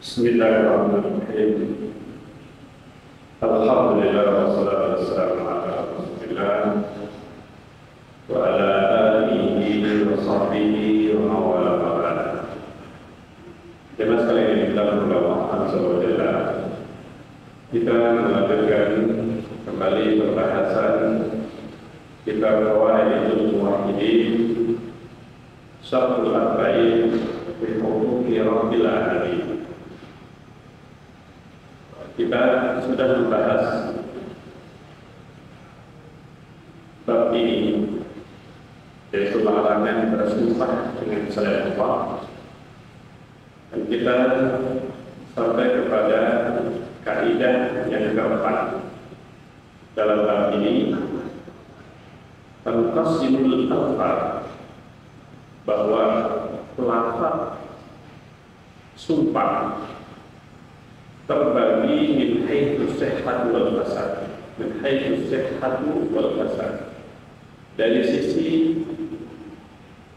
Bismillahirrahmanirrahim. Alhamdulillah wassalatu wassalamu ala Rasulillah wa ala alihi wa sahbihi wa mawala mawala. Jemaah sekalian yang dimuliakan oleh Allah Azza wa Jalla, kita melanjutkan kembali pembahasan kitab Qawaidul Muwahhidin Syarhul Arba'in fi Huquqi Rabbil Alamin. Kita sudah membahas bab ini, yaitu larangan bersumpah dengan selain Allah, dan kita sampai kepada kaidah yang keempat dalam bab ini, tanqasimul alfaz, bahwa lafaz sumpah terbagi min haitsu sihhat wal fasad, dari sisi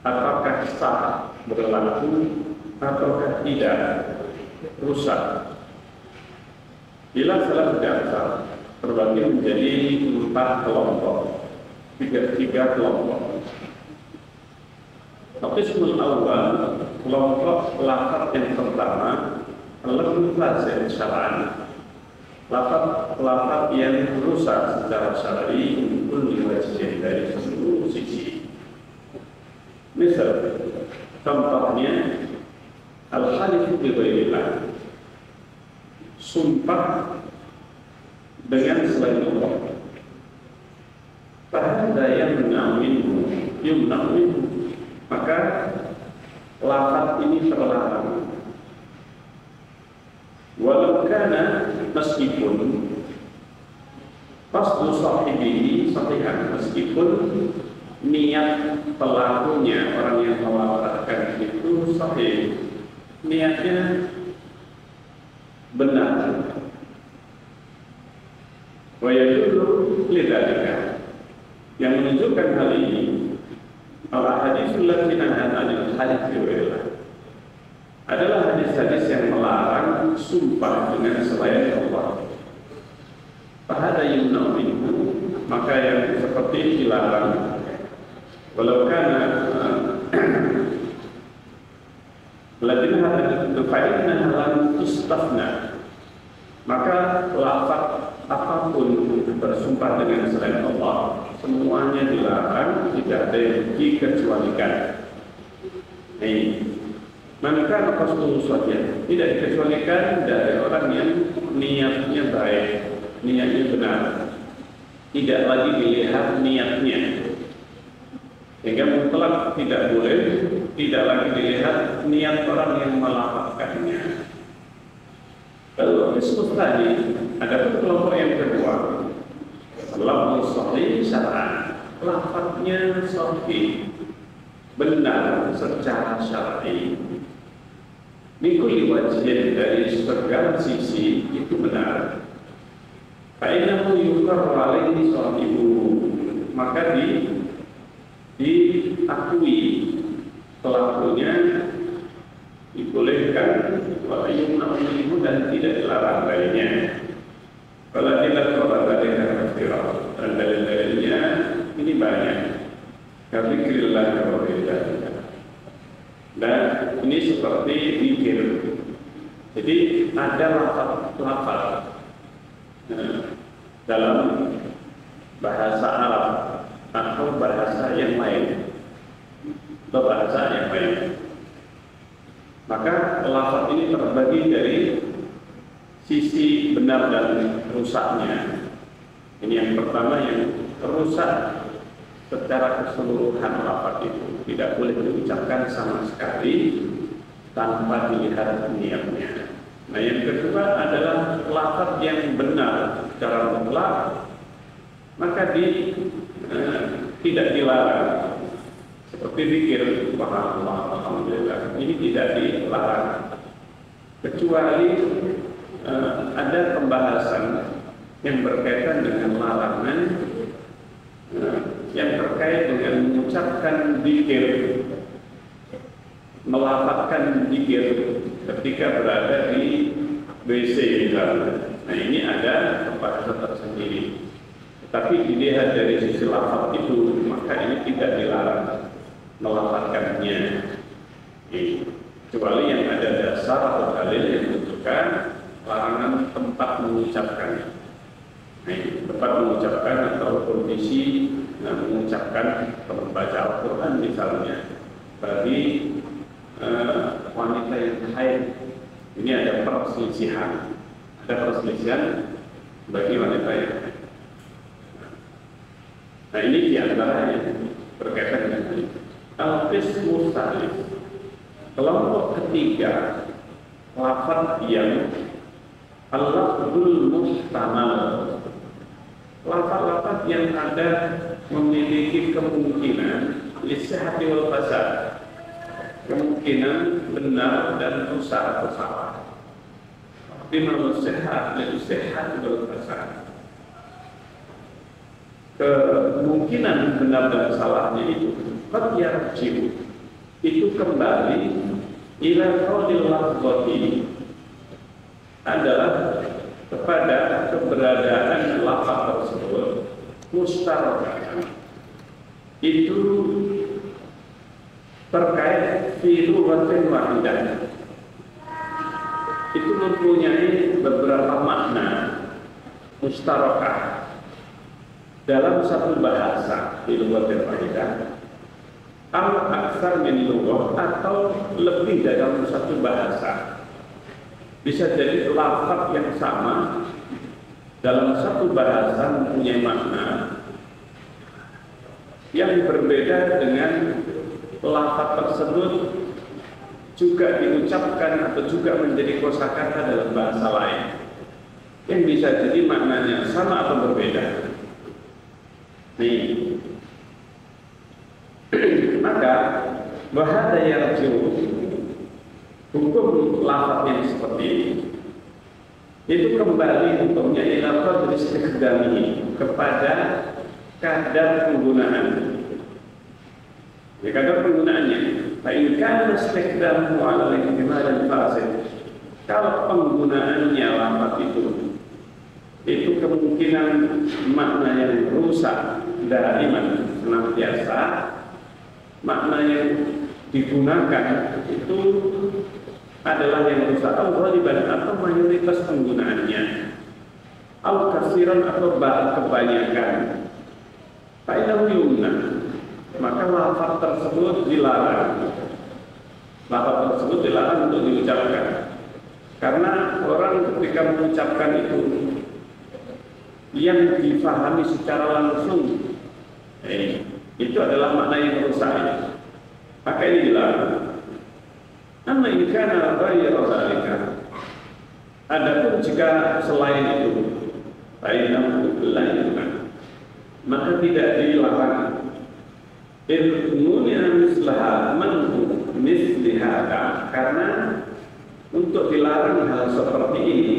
apakah sah berlaku ataukah tidak, rusak. Bila salah dasar terbagi menjadi 4 kelompok, tiga kelompok. Qismul awal, kelompok lafaz yang pertama, lebih fasid syar'an, lafaz yang rusak secara syar'i kulli wajhin, dari seluruh sisi. Misal, contohnya al-halif bi ghairillah, sumpah dengan selain Allah. Fahadha yumna'u minhu, maka lafaz ini terlarang. Walau kana, meskipun qasdu sahibihi sahihan, meskipun niat pelakunya, orang yang melafazkan itu sahih, niatnya benar. Wa yadullu lidzalika, yang menunjukkan hal ini al-haditsul lati nahat 'anil halif billah, adalah hadis-hadis yang melarang sumpah dengan selain Allah. Fahada yumna'u minhu, maka yang seperti ini dilarang. Walau kana lakin hadha fa'innaha lam tustafna, maka lafaz apapun bersumpah dengan selain Allah semuanya dilarang, tidak ada yang dikecualikan. Maka qasdu sahih, tidak dikecualikan dari orang yang niatnya baik, niatnya benar, tidak lagi dilihat niatnya, sehingga mutlak tidak boleh, tidak lagi dilihat niat orang yang melafazkannya. Lalu qism tadi, ada kelompok yang kedua, lafaz sahih syar'an, lafaznya sahih, benar secara syar'i, mikul wajhin, dari segala sisi itu benar. Fa'innahu yuqarru alaihi sahibu, maka diakui pelakunya, dibolehkan, wa yumna'u minhu, dan tidak dilarang lainnya. Kalau tidak dalil katsira, dan dalil-dalilnya ini banyak. Kadzikrillah wa ghairillah. Dan ini seperti zikir. Jadi ada lafaz dalam bahasa Arab atau bahasa yang lain, maka lafaz ini terbagi dari sisi benar dan rusaknya. Ini yang pertama, yang rusak secara keseluruhan lafaz itu tidak boleh diucapkan sama sekali tanpa dilihat niatnya. Nah, yang kedua adalah lafaz yang benar secara mutlak, maka tidak dilarang, seperti zikir subhanallah, alhamdulillah, ini tidak dilarang, kecuali ada pembahasan yang berkaitan dengan larangan yang terkait dengan mengucapkan zikir, melafazkan zikir ketika berada di WC misalnya. Nah ini ada pembahasan tersendiri. Tapi dilihat dari sisi lafaz itu, maka ini tidak dilarang melafazkannya. Kecuali yang ada dasar atau dalil yang menunjukkan larangan tempat mengucapkannya. Nah, tempat mengucapkan atau kondisi mengucapkan membaca Al-Quran misalnya bagi wanita yang haid. Ini ada perselisihan. Ada perselisihan bagi wanita yang haid. Nah ini diantaranya berkaitan dengan ini. Al-Qismu Tsalits, kelompok ketiga, lafaz yang al-lafzul muhtamal, lafaz-lafaz yang ada memiliki kemungkinan lisihati wal fasad, kemungkinan benar dan rusak atau salah. Dimana sehat dan sehat wal fasad, kemungkinan benar dan salahnya itu qad yarji'u, itu kembali ila qaulil lafzati, adalah kepada keberadaan lafaz tersebut mustarokan, itu terkait fi lughatin wahidah, itu mempunyai beberapa makna mustarokah dalam satu bahasa di lughatin wahidah, al aksar min lughah, atau lebih dalam satu bahasa. Bisa jadi lafaz yang sama dalam satu bahasa mempunyai makna yang berbeda dengan lafaz tersebut juga diucapkan atau juga menjadi kosakata dalam bahasa lain, yang bisa jadi maknanya sama atau berbeda. Nih, maka wahada yarji'u, hukum lafaz yang seperti ini itu kembali untuknya ila qadri istikhdamihi, kepada kadar penggunaan. Ya, kadar penggunaannya. Fa in kana istikhdamuhu 'ala al-ihtimal al-fasid, kalau penggunaannya lafaz itu kemungkinan makna yang rusak daiman, senantiasa, makna yang digunakan itu adalah yang rusak al-ghaliban, atau mayoritas penggunaannya, al-kasiran, atau kebanyakan, fa'inahu yumna, maka lafaz tersebut dilarang. Lafaz tersebut dilarang untuk diucapkan, karena orang ketika mengucapkan yang difahami secara langsung itu adalah makna yang rusak, maka ini dilarang. Amma in kana ghayra dzalika, adapun jika selain itu, fa'innahu la yumna, maka tidak dilarang. Ilmunya mislaha manhu mislihada, karena untuk dilarang hal seperti ini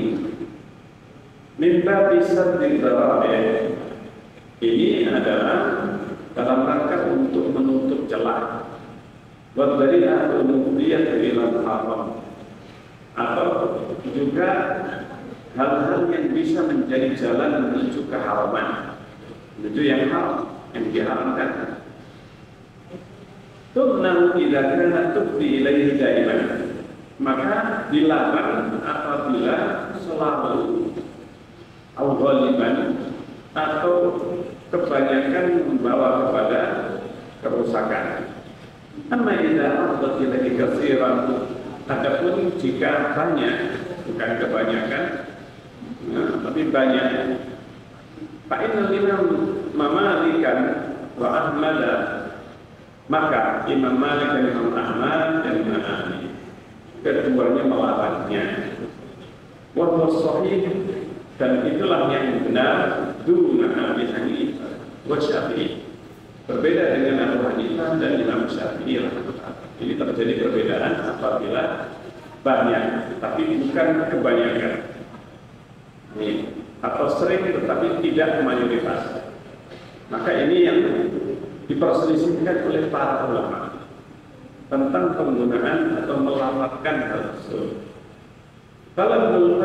minta bisa didarabe, ini adalah dalam rangka untuk menutup celah, buat dari al-mufdiyah ila haram, atau juga hal-hal yang bisa menjadi jalan menuju keharaman, menuju yang haram, yang diharamkan. Tunnahu idza kana tufdi ilaihi daiman, maka dilarang apabila selalu al-ghaliban, atau kebanyakan membawa kepada kerusakan. Amma idza afdhat ilaihi katsiran, adapun jika banyak, bukan kebanyakan, tapi banyak, fa innal imam Malikan wa Ahmad, maka Imam Malik dan Imam Ahmad dan Imam Ahmad keduanya melarangnya. Wa huwa shahih, dan itulah yang benar, duna Abi Hanifah wa Syafi'i, berbeda dengan Abu Hanifah dan Imam Syafi'i. Ini terjadi perbedaan apabila banyak tapi bukan kebanyakan, atau sering tetapi tidak mayoritas. Maka ini yang diperselisihkan oleh para ulama. tentang penggunaan atau melafalkan hal tersebut. Kalau Ibnu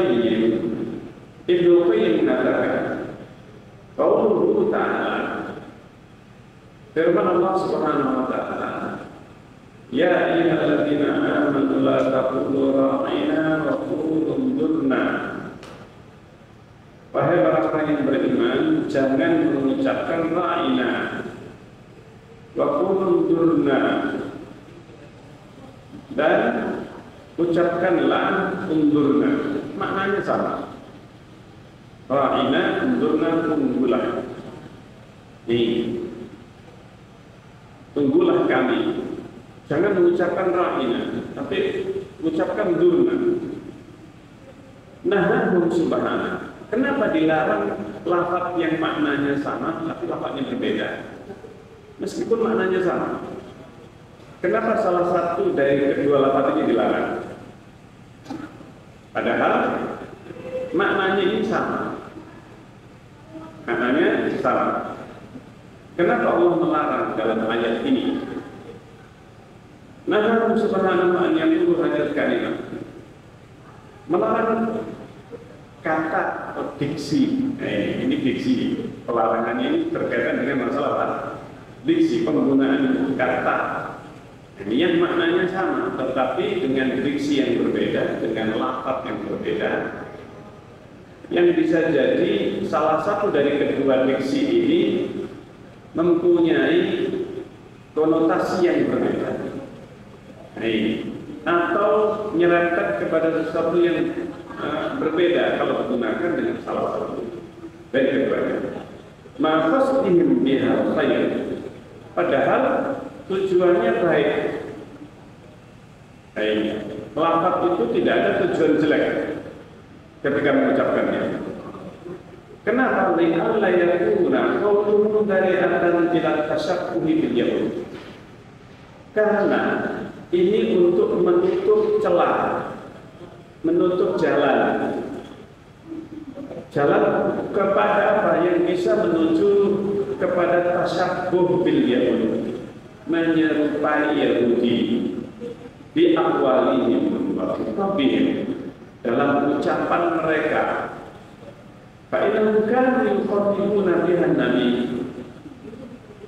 Qayyim mengatakan, qauluhu ta'ala, firman Allah Subhanahu wa ta'ala, ya ayyuhalladzina amanu la taqulu ra'ina wa qulu unzurna. Wahai orang-orang yang beriman, jangan mengucapkan ra'ina wa qulu unzurna, dan ucapkanlah unzurna. Maknanya sama. Ra'ina, unzurna, tunggulah. Tunggulah kami. Jangan mengucapkan ra'ina, tapi ucapkan durna. Nahum subhanahu. Kenapa dilarang lafaz yang maknanya sama tapi lafaznya berbeda? Meskipun maknanya sama. Kenapa salah satu dari kedua lafaz ini dilarang? Padahal maknanya ini sama. Maknanya sama. Kenapa Allah melarang dalam ayat ini? Nahum subhanahu an yaqulu hadzal kalimah. Melarang kata atau diksi. Ini diksi. Pelarangannya ini berkaitan dengan masalah diksi, penggunaan kata. Ini yang maknanya sama, tetapi dengan diksi yang berbeda, dengan lafaz yang berbeda, yang bisa jadi salah satu dari kedua diksi ini mempunyai konotasi yang berbeda, atau nyerempet kepada sesuatu yang berbeda kalau digunakan dengan salah satu dari keduanya. Maqsadihim bihal khair, padahal tujuannya baik. Lafaz itu tidak ada tujuan jelek ketika mengucapkannya. Kenapa? Li'alla yakuna qawluhu dari'atan ila tashabbuhi bil yahud. Karena ini untuk menutup celah, menutup jalan kepada apa yang bisa menuju kepada tasyabbuh bil yahud, menyerupai Yahudi di aqwalihim wa khitabihim, dalam ucapan mereka. Fa'inahum kanu yuqatiluna bihan nabi,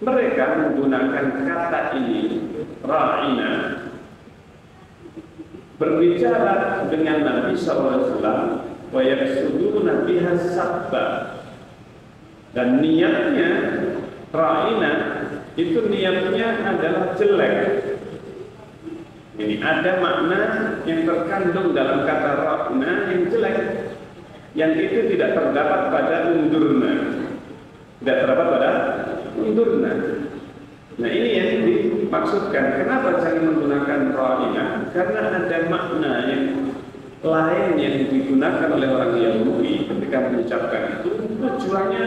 mereka menggunakan kata ini ra'ina, berbicara dengan Nabi SAW, wa yaksuduna biha sabba, dan niatnya ra'ina itu niatnya adalah jelek. Ini ada makna yang terkandung dalam kata ra'ina yang jelek, yang itu tidak terdapat pada undurna, tidak terdapat pada undurna. Nah, ini yang dimaksudkan. Kenapa jangan menggunakan ra'ina? Karena ada makna yang lain yang digunakan oleh orang Yahudi ketika mengucapkan itu, tujuannya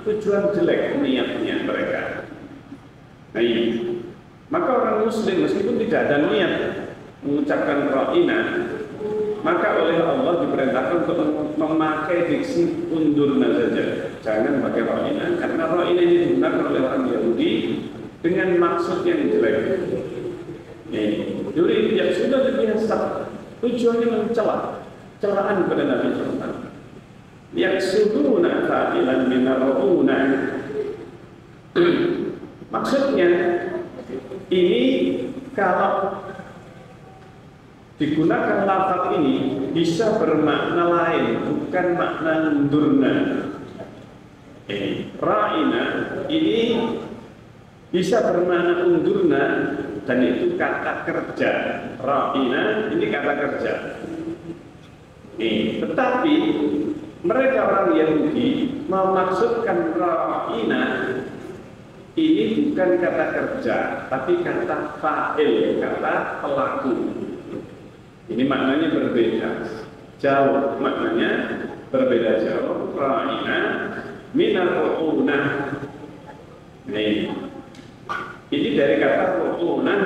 tujuan jelek, niatnya mereka. Nah, ini maka orang Muslim meskipun tidak ada niat mengucapkan ra'ina, maka oleh Allah diperintahkan untuk memakai diksi undurna saja. Jangan pakai ra'ina, karena ra'ina ini digunakan oleh orang Yahudi dengan maksud yang jelek. Yuri yang sudah dibiasa, tujuannya mencela, celaan kepada Nabi SAW. Yaksuduna fa'ilan minarra'una. Maksudnya ini kalau digunakan lafaz ini bisa bermakna lain, bukan makna undurna. Ra'ina ini bisa bermakna undurna, dan itu kata kerja. Ra'ina ini kata kerja. Tetapi mereka orang Yahudi memaksudkan ra'ina ini bukan kata kerja, tapi kata fa'il, kata pelaku. Ini maknanya berbeda jauh, maknanya berbeda jauh. Ra'ina minar ru'unah. Ini dari kata ru'unah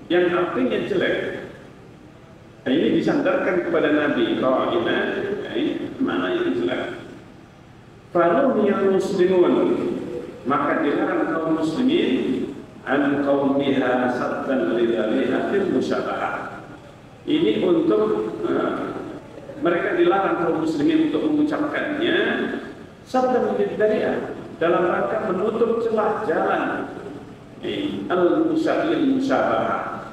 yang artinya jelek. Nah, ini disandarkan kepada Nabi. Ra'ina mana yang jelek. Faluh yang muslimun, maka dilarang kaum muslimin an qawmiha saddan lidhaliha fil musyabahah. Ini untuk mereka dilarang kaum muslimin untuk mengucapkannya saddan lidhaliha, dalam rangka menutup celah jalan al-musyabahah.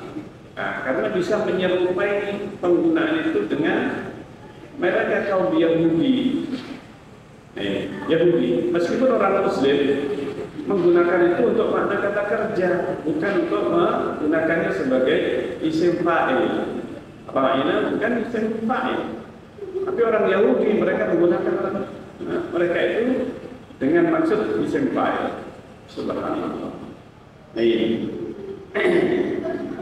Karena bisa menyerupai penggunaan itu dengan mereka kaum Yahudi. Yahudi, meskipun orang Muslim menggunakan itu untuk makna kata kerja, bukan untuk menggunakannya sebagai isim fa'il. Ra'ina bukan isim fa'il. Tapi orang Yahudi mereka menggunakan mereka itu dengan maksud isim fa'il. Subhanallah.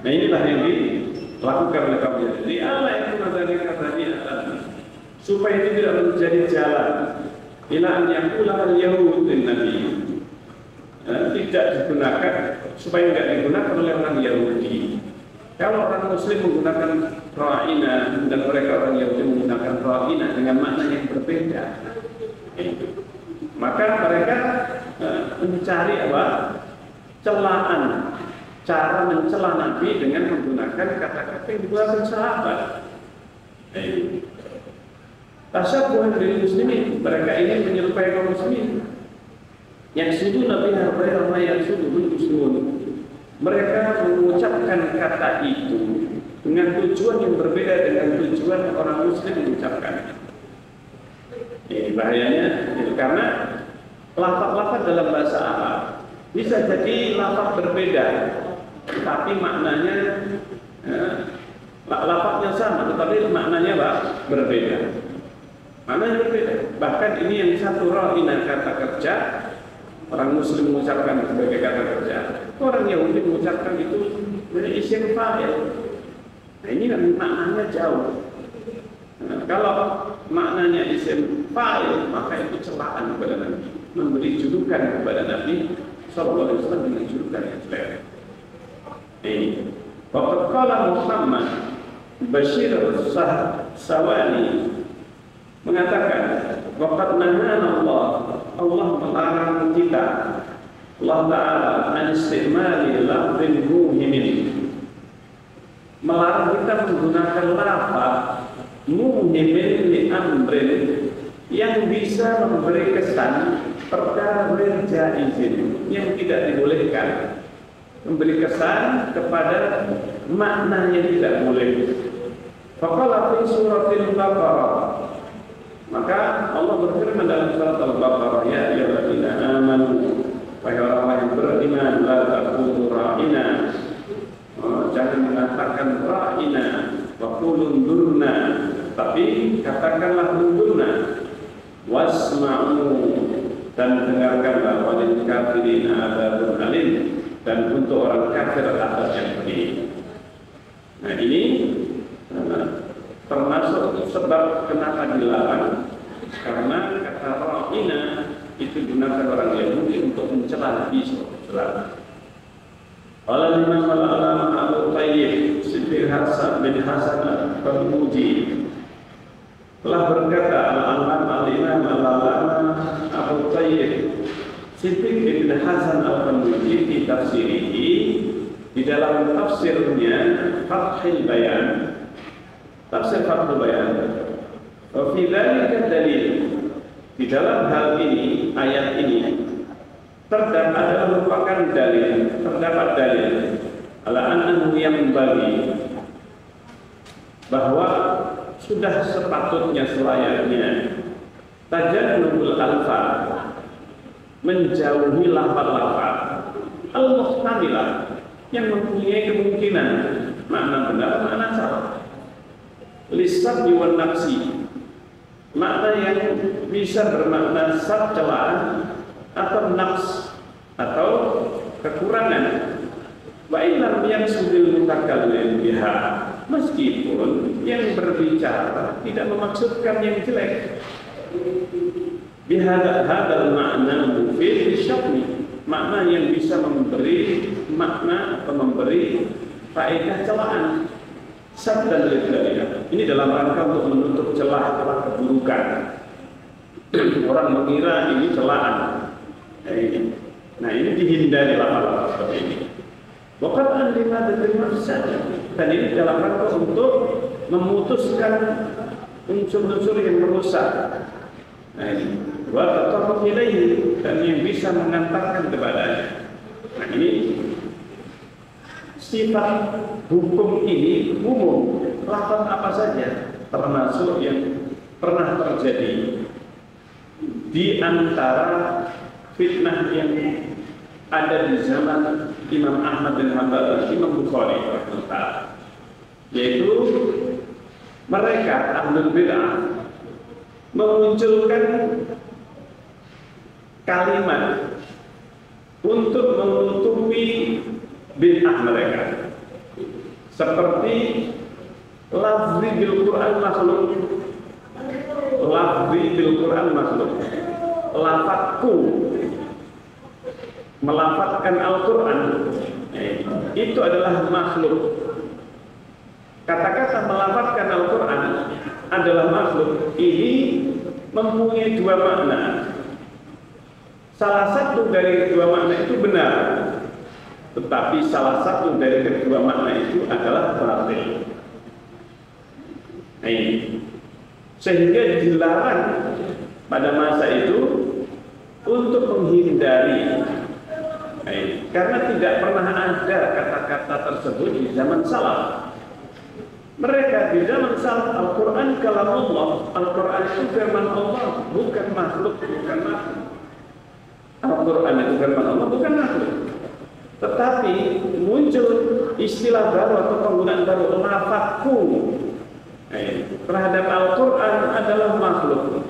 Nah inilah yang dilakukan oleh kaum Yahudi. Allah itu dari supaya ini tidak menjadi jalan ila an yaqula al-yahud nabi, tidak digunakan, supaya tidak digunakan oleh orang Yahudi. Kalau orang Muslim menggunakan ra'ina dan mereka orang Yahudi menggunakan ra'ina dengan makna yang berbeda, maka mereka mencari celaan, cara mencela Nabi dengan menggunakan kata-kata yang digunakan sahabat. Tasyabuhan bil muslimin, mereka ingin menyerupai kaum muslimin. Yang sudu Nabi Harbayah yang sudu muslimun. Mereka mengucapkan kata itu dengan tujuan yang berbeda dengan tujuan orang muslim mengucapkan. Ini bahayanya, karena lafaz-lafaz dalam bahasa Arab bisa jadi lafaz berbeda, tapi maknanya lafaznya sama, tetapi maknanya berbeda. Maknanya berbeda. Bahkan ini yang satu ra'ina kata kerja, orang Muslim mengucapkan sebagai kata kerja, orang Yahudi mengucapkan itu dari isim fa'il. Nah ini maknanya jauh. Kalau maknanya isim fa'il, maka itu celaan kepada Nabi, memberi julukan kepada Nabi sallallahu alaihi wasallam dengan julukan yang jelek. Ini waqad qala Muhammad Bashir Sawani mengatakan, waqad nahana Allah melarang kita, Allah Ta'ala an istimali lafzin muhimin, melarang kita menggunakan lafaz muhimin li amrin, yang bisa memberi kesan perkara berjaizin, yang tidak dibolehkan, memberi kesan kepada makna yang tidak boleh. Faqala fi suratil Baqarah, maka Allah berfirman dalam surat Al-Baqarah, ya ayyuhalladzina amanu, wahai orang-orang yang beriman, la taqulu ra'ina, jangan mengatakan ra'ina, wa qulu unzurna, tapi katakanlah unzurna, wasma'u, dan dengarkanlah, walil kafirina adzabun alim, dan untuk orang kafir azab yang pedih. Nah ini termasuk sebab kenapa dilarang, karena kata ra'ina itu digunakan orang Yahudi untuk mencela Nabi SAW. Qala Imam al-Alama Abu Tayyib Siddiq Hasan bin Hasan al-Muji telah berkata, al-Alama al-Imam al-Alama Abu Tayyib Siddiq bin Hasan al-Muji di tafsirihi, di dalam tafsirnya Fathul Bayan, tafsir Fathul Bayan, wa fi dzalika dalil, di dalam hal ini, ayat ini terdapat merupakan dalil, terdapat dalil ala annahu yang bagi, bahwa sudah sepatutnya selayaknya tajannubul alfaz, menjauhi lafaz-lafaz al-muhtamilah, yang mempunyai kemungkinan makna benar, makna salah, lisan wan nafsi, makna yang bisa bermakna sad celaan atau nafs atau kekurangan. Wa illam yaksudil mutakallim biha, meskipun yang berbicara tidak memaksudkan yang jelek. Bihadza hadzal makna mufid lisyaqni, makna yang bisa memberi makna atau memberi faedah celaan. Saddan lidhaliha, ini dalam rangka untuk menutup celah-celah keburukan. Orang mengira ini celaan. Nah ini dihindari lafaz seperti ini. Waqatan lima mafsad. Dan ini dalam rangka untuk memutuskan unsur-unsur yang merusak. Nah ini wa tataqu ilaihi, dan yang bisa mengantarkan kepadanya. Nah ini sifat hukum ini umum, lafaz apa saja, termasuk yang pernah terjadi di antara fitnah yang ada di zaman Imam Ahmad bin Hanbal dan Imam Bukhari, yaitu mereka ahlul bid'ah memunculkan kalimat untuk menutupi bid'ah mereka, seperti lafzi bil Quran makhluk, lafzi bil Quran makhluk, lafadzku melafadzkan Al-Quran itu adalah makhluk. Kata-kata melafadzkan Al-Quran adalah makhluk ini mempunyai dua makna. Salah satu dari kedua makna itu benar, tetapi salah satu dari kedua makna itu adalah batil. Nah ini sehingga dilarang pada masa itu untuk menghindari, karena tidak pernah ada kata-kata tersebut di zaman salaf. Mereka di zaman salaf Al-Quran kalamullah, Al-Quran itu firman Allah, bukan makhluk, bukan makhluk. Al-Quran itu firman Allah, bukan makhluk. Tetapi muncul istilah baru atau penggunaan baru, lafadzku terhadap Al-Quran adalah makhluk.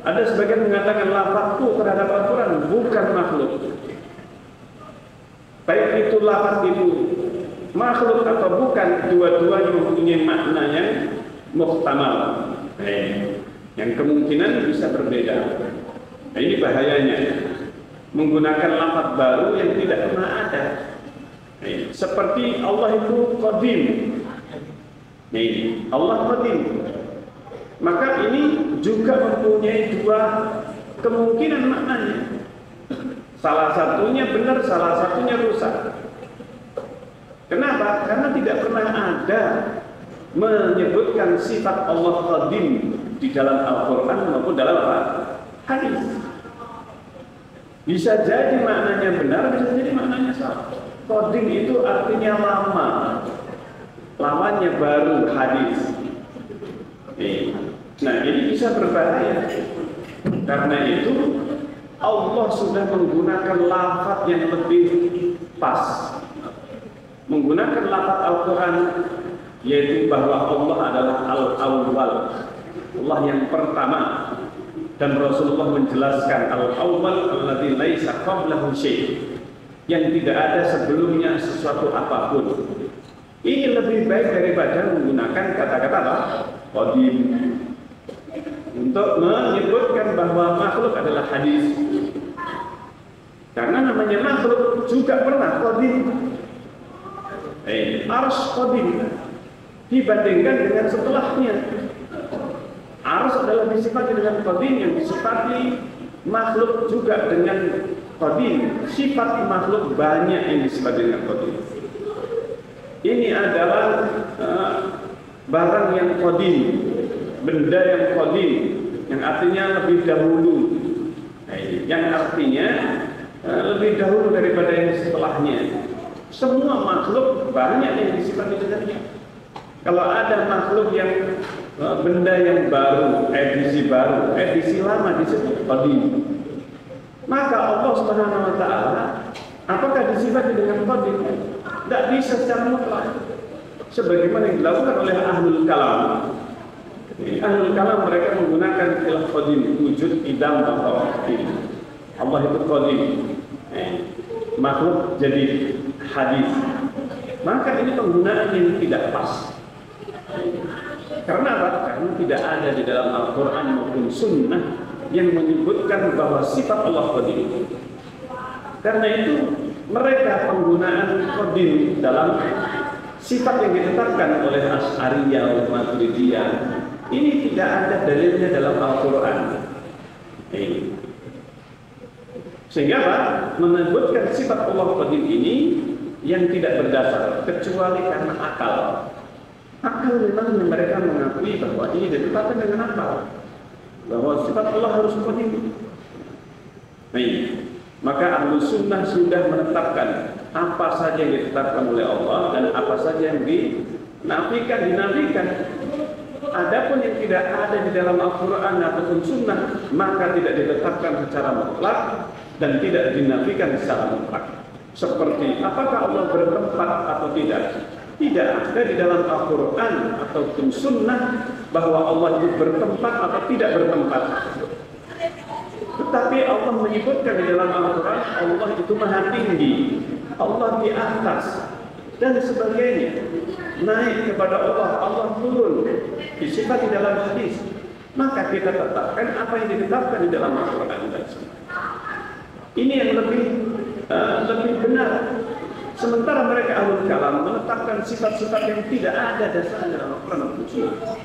Ada sebagian mengatakan lafadzku terhadap Al-Quran bukan makhluk. Baik itu lafaz itu makhluk atau bukan, dua-duanya mempunyai makna yang muhtamal, yang kemungkinan bisa berbeda. Nah, ini bahayanya menggunakan lafaz baru yang tidak pernah ada. Seperti Allah itu qadim. Allah qadim. Maka ini juga mempunyai dua kemungkinan maknanya. Salah satunya benar, salah satunya rusak. Kenapa? Karena tidak pernah ada menyebutkan sifat Allah qadim di dalam Al-Quran maupun dalam hadis. Bisa jadi maknanya benar, bisa jadi maknanya salah. Qadim itu artinya lama, lawannya baru, hadis. Nah ini bisa berbahaya. Karena itu Allah sudah menggunakan lafaz yang lebih pas, menggunakan lafaz Al-Quran, yaitu bahwa Allah adalah Al-Awwal, Allah yang pertama, dan Rasulullah menjelaskan Al-Awwal alladzi laisa qablahu syai', yang tidak ada sebelumnya sesuatu apapun. Ini lebih baik daripada menggunakan kata-kata qadim untuk menyebutkan bahwa makhluk adalah hadis. Karena namanya makhluk juga pernah qadim. Arsy qadim dibandingkan dengan setelahnya. Arsy adalah disifati dengan qadim, yang disifati makhluk juga dengan qadim. Sifat makhluk banyak yang disifati dengan qadim. Ini adalah barang yang qadim, benda yang qadim, yang artinya lebih dahulu, yang artinya lebih dahulu daripada yang setelahnya. Semua makhluk banyak yang disifati dengannya. Kalau ada makhluk yang benda yang baru, edisi lama disebut qadim. Maka Allah Subhanahu wa taala apakah disifati dengan qadim? Tidak bisa secara mutlak. Sebagaimana yang dilakukan oleh ahlul kalam. Ahlul kalam mereka menggunakan istilah qadim, wujud, idam atau ini. Allah itu qadim. Makhluk jadi hadis. Maka ini penggunaan yang tidak pas. Karena apa? Karena tidak ada di dalam Al-Quran maupun Sunnah yang menyebutkan bahwa sifat Allah qadim. Karena itu mereka penggunaan qadim dalam sifat yang ditetapkan oleh Asy'ariyah, oleh Maturidiyah, ini tidak ada dalilnya dalam Al-Quran. Sehingga apa? Menyebutkan sifat Allah qadim ini yang tidak berdasar kecuali karena akal. Akal memang mereka mengakui bahwa ini ditetapkan dengan akal, bahwa sifat Allah harus seperti ini. Nah, maka ahlu sunnah sudah menetapkan apa saja yang ditetapkan oleh Allah dan apa saja yang dinafikan. Adapun yang tidak ada di dalam Al-Quran ataupun sunnah, maka tidak ditetapkan secara mutlak dan tidak dinafikan secara mutlak. Seperti apakah Allah bertempat atau tidak? Tidak ada di dalam Al-Quran ataupun sunnah bahwa Allah itu bertempat atau tidak bertempat. Tetapi Allah menyebutkan di dalam Al-Quran, Allah itu maha tinggi, Allah di atas, dan sebagainya. Naik kepada Allah, Allah turun, disifat di dalam hadis. Maka kita tetapkan apa yang ditetapkan di dalam Al-Quran dan sunnah. Ini yang lebih benar. Sementara mereka ahlul kalam menetapkan sifat-sifat yang tidak ada dasarnya dalam Al-Quran dan Sunnah,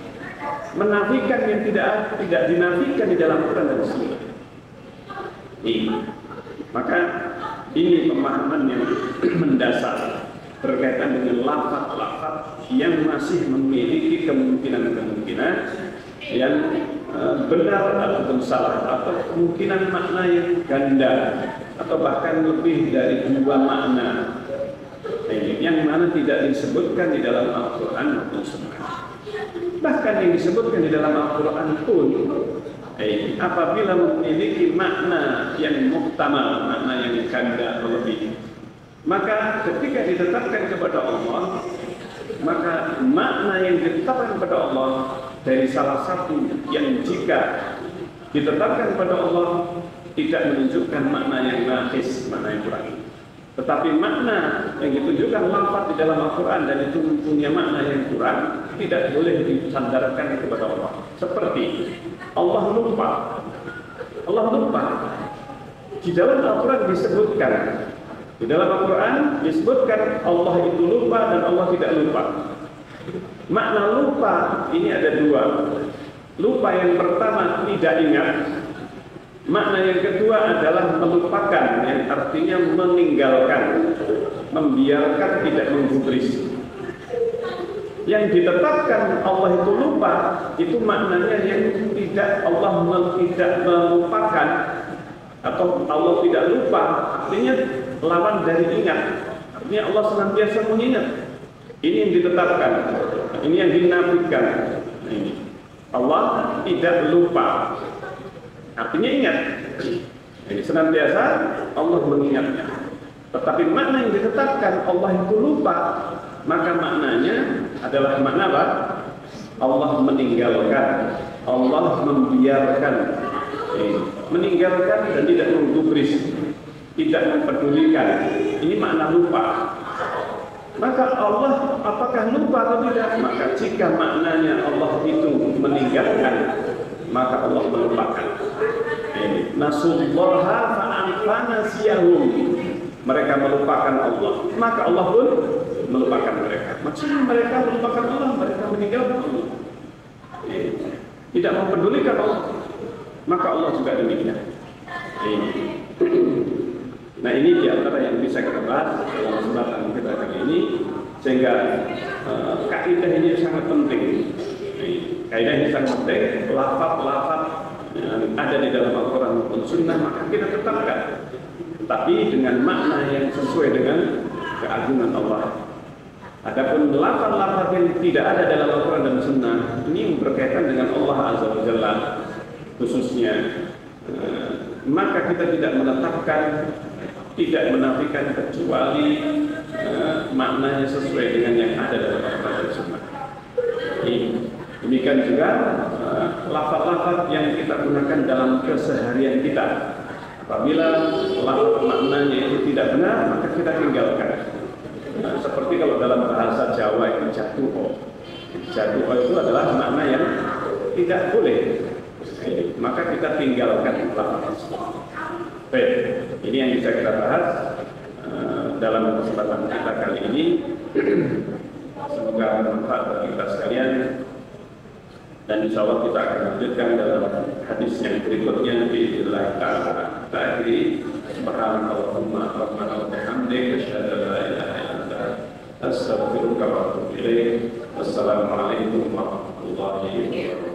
menafikan yang tidak dinafikan di dalam Al-Quran dan Sunnah. Maka ini pemahaman yang mendasar berkaitan dengan lafaz-lafaz yang masih memiliki kemungkinan-kemungkinan yang benar ataupun salah, atau kemungkinan makna yang ganda, atau bahkan lebih dari dua makna yang mana tidak disebutkan di dalam Al-Quran maupun Sunnah. Bahkan yang disebutkan di dalam Al-Quran pun apabila memiliki makna yang muhtamal, makna yang ganda lebih, maka ketika ditetapkan kepada Allah, maka makna yang ditetapkan kepada Allah dari salah satu yang jika ditetapkan kepada Allah tidak menunjukkan makna yang naqis, makna yang kurang. Tetapi makna yang ditunjukkan lafaz di dalam Al-Quran dan itu punya makna yang kurang, tidak boleh disandarkan kepada Allah. Seperti Allah lupa. Allah lupa. Di dalam Al-Quran disebutkan, di dalam Al-Quran disebutkan Allah itu lupa dan Allah tidak lupa. Makna lupa ini ada dua. Lupa yang pertama tidak ingat. Makna yang kedua adalah melupakan, yang artinya meninggalkan, membiarkan, tidak menggubris. Yang ditetapkan Allah itu lupa, itu maknanya yang tidak Allah tidak melupakan atau Allah tidak lupa, artinya lawan dari ingat. Artinya Allah senantiasa mengingat. Ini yang ditetapkan, ini yang dinafikan. Ini Allah tidak lupa, artinya ingat. Ini senantiasa Allah mengingatnya. Tetapi makna yang ditetapkan Allah itu lupa, maka maknanya adalah makna apa? Allah meninggalkan, Allah membiarkan, meninggalkan dan tidak menggubris, tidak mempedulikan. Ini makna lupa. Maka Allah apakah lupa atau tidak? Maka jika maknanya Allah itu meninggalkan, maka Allah melupakan. Nasullaha fa'anfanasiyahum. Mereka melupakan Allah, maka Allah pun melupakan mereka. Maksudnya mereka melupakan Allah, mereka meninggalkan Allah, tidak mempedulikan Allah, maka Allah juga demikian. Nah, ini diantara yang bisa kita bahas dalam kesempatan kita kali ini, sehingga kaidah ini sangat penting. Kaidah ini sangat penting. Lafaz-lafaz yang ada di dalam Al-Quran maupun Sunnah maka kita tetapkan, tapi dengan makna yang sesuai dengan keagungan Allah. Adapun lafaz-lafaz yang tidak ada dalam Al-Quran dan Sunnah ini berkaitan dengan Allah Azza wa Jalla khususnya, maka kita tidak menetapkan, tidak menafikan kecuali maknanya sesuai dengan yang ada dalam Al-Quran dan Sunnah. Demikian juga lafaz-lafaz yang kita gunakan dalam keseharian kita. Apabila lafaz maknanya itu tidak benar, maka kita tinggalkan. Seperti kalau dalam bahasa Jawa itu jatuh. Jatuh itu adalah makna yang tidak boleh, maka kita tinggalkan lafaz. Baik, ini yang bisa kita bahas dalam kesempatan kita kali ini. Semoga bermanfaat bagi kita sekalian. Dan insya Allah kita akan lanjutkan dalam hadis yang berikutnya. Bismillah ta'ala. Kita akhiri. Subhanallah wa bihamdihi. Asyhadu an la ilaha illallah. Astaghfiruka wa atubu ilaik. Wassalamualaikum warahmatullahi wabarakatuh.